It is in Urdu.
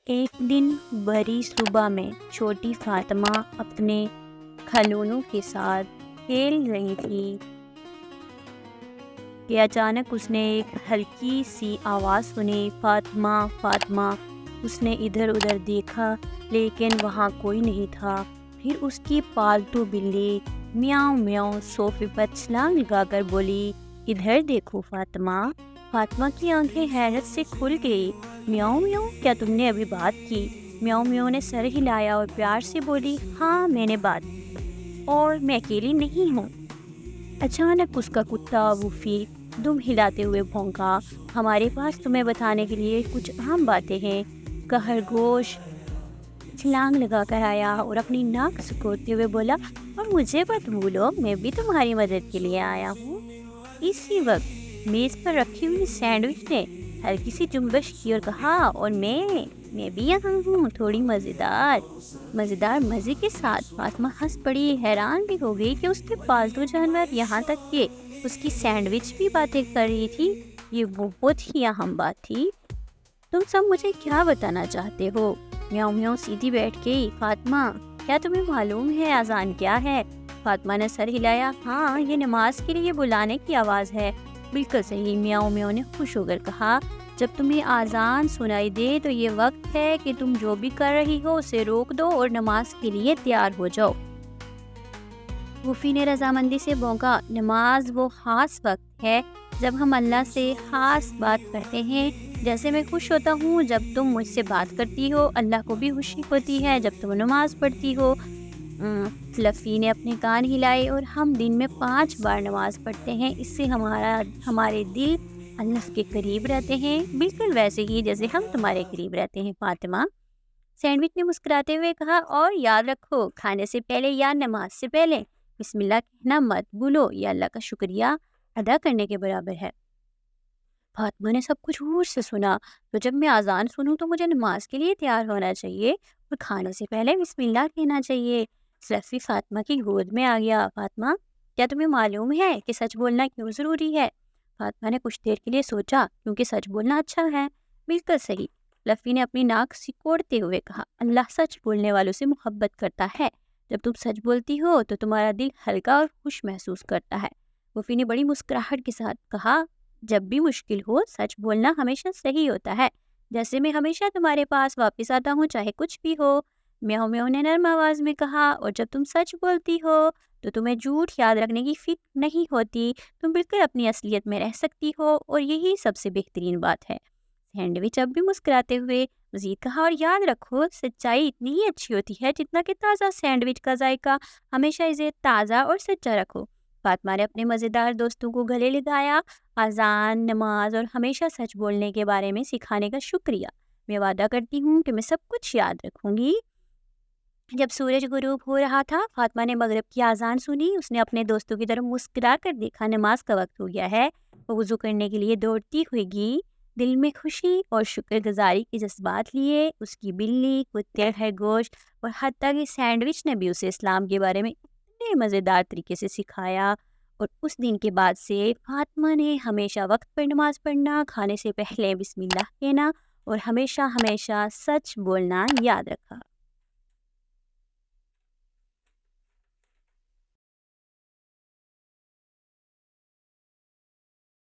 ایک دن بڑی صبح میں چھوٹی فاطمہ اپنے کھلونوں کے ساتھ کھیل رہی تھی کہ اچانک اس نے ایک ہلکی سی آواز سنی، فاطمہ فاطمہ۔ اس نے ادھر ادھر دیکھا لیکن وہاں کوئی نہیں تھا۔ پھر اس کی پالتو بلی میاؤں میاؤں صوفے پر چھلانگ لگا کر بولی، ادھر دیکھو فاطمہ۔ فاطمہ کی آنکھیں حیرت سے کھل گئی۔ میاؤں میاؤں، کیا تم نے ابھی بات کی؟ میاؤں میاؤں نے سر ہلایا اور پیار سے بولی، ہاں میں نے بات کی، اور میں اکیلی نہیں ہوں۔ اچانک اس کا کتا وفی دم ہلاتے ہوئے بھونکا، ہمارے پاس تمہیں بتانے کے لیے کچھ اہم باتیں ہیں۔ کا خرگوش چھلانگ لگا کر آیا اور اپنی ناک سکوڑتے ہوئے بولا، اور مجھے مت بھولو، میں بھی تمہاری مدد کے لیے آیا ہوں۔ اسی وقت میز پر رکھی ہوئی سینڈوچ نے ہلکی سی جنبش کی اور کہا، اور میں بھی یہاں ہوں، تھوڑی مزیدار مزے کے ساتھ۔ فاطمہ ہنس پڑی، حیران بھی ہو گئی کہ اس کے پالتو جانور، یہاں تک کہ اس کی سینڈوچ بھی باتیں کر رہی تھی۔ یہ بہت ہی اہم بات تھی۔ تم سب مجھے کیا بتانا چاہتے ہو؟ میاؤں میاؤں سیدھی بیٹھ گئی۔ فاطمہ، کیا تمہیں معلوم ہے اذان کیا ہے؟ فاطمہ نے سر ہلایا، ہاں یہ نماز کے لیے بلانے کی آواز ہے۔ بالکل صحیح، میاؤں میاؤں نے خوش ہو کر کہا، جب تمہیں اذان سنائی دے تو یہ وقت ہے کہ تم جو بھی کر رہی ہو اسے روک دو اور نماز کے لیے تیار ہو جاؤ۔ وفی نے رضامندی سے بونکا، نماز وہ خاص وقت ہے جب ہم اللہ سے خاص بات کرتے ہیں۔ جیسے میں خوش ہوتا ہوں جب تم مجھ سے بات کرتی ہو، اللہ کو بھی خوشی ہوتی ہے جب تم نماز پڑھتی ہو۔ فلفی نے اپنے کان ہلائے، اور ہم دن میں 5 بار نماز پڑھتے ہیں، اس سے ہمارے دل اللہ کے قریب رہتے ہیں، بالکل ویسے ہی جیسے ہم تمہارے قریب رہتے ہیں فاطمہ۔ سینڈوچ نے مسکراتے ہوئے کہا، اور یاد رکھو، کھانے سے پہلے یا نماز سے پہلے بسم اللہ کہنا مت بھولو، یہ اللہ کا شکریہ ادا کرنے کے برابر ہے۔ فاطمہ نے سب کچھ غور سے سنا، تو جب میں اذان سنوں تو مجھے نماز کے لیے تیار ہونا چاہیے اور کھانے سے پہلے بسم اللہ کہنا چاہیے۔ فلفی فاطمہ کی گود میں آ گیا، فاطمہ کیا تمہیں معلوم ہے کہ سچ بولنا کیوں ضروری ہے؟ فاطمہ نے کچھ دیر کے لیے سوچا، کیونکہ سچ بولنا اچھا ہے۔ بالکل صحیح، فلفی نے اپنی ناک سکوڑتے ہوئے کہا، اللہ سچ بولنے والوں سے محبت کرتا ہے۔ جب تم سچ بولتی ہو تو تمہارا دل ہلکا اور خوش محسوس کرتا ہے۔ وفی نے بڑی مسکراہٹ کے ساتھ کہا، جب بھی مشکل ہو سچ بولنا ہمیشہ صحیح ہوتا ہے، جیسے میں ہمیشہ تمہارے پاس واپس آتا ہوں چاہے کچھ بھی ہو۔ میاؤں میاؤں نے نرم آواز میں کہا، اور جب تم سچ بولتی ہو تو تمہیں جھوٹ یاد رکھنے کی فکر نہیں ہوتی، تم بالکل اپنی اصلیت میں رہ سکتی ہو، اور یہی سب سے بہترین بات ہے۔ سینڈوچ اب بھی مسکراتے ہوئے مزید کہا، اور یاد رکھو، سچائی اتنی ہی اچھی ہوتی ہے جتنا کہ تازہ سینڈوچ کا ذائقہ، ہمیشہ اسے تازہ اور سچا رکھو۔ فاطمہ نے اپنے مزیدار دوستوں کو گلے لگایا، اذان، نماز اور ہمیشہ سچ بولنے کے بارے میں سکھانے کا شکریہ۔ میں وعدہ کرتی ہوں کہ میں سب کچھ یاد رکھوں گی۔ جب سورج غروب ہو رہا تھا، فاطمہ نے مغرب کی اذان سنی۔ اس نے اپنے دوستوں کی طرف مسکرا کر دیکھا، نماز کا وقت ہو گیا ہے۔ وہ وضو کرنے کے لیے دوڑتی ہوئی گئی، دل میں خوشی اور شکر گزاری کے جذبات لیے۔ اس کی بلی، کتے، خرگوش اور حتیٰ کہ سینڈوچ نے بھی اسے اسلام کے بارے میں اتنے مزیدار طریقے سے سکھایا، اور اس دن کے بعد سے فاطمہ نے ہمیشہ وقت پر نماز پڑھنا، کھانے سے پہلے بسم اللہ کہنا اور ہمیشہ سچ بولنا یاد رکھا۔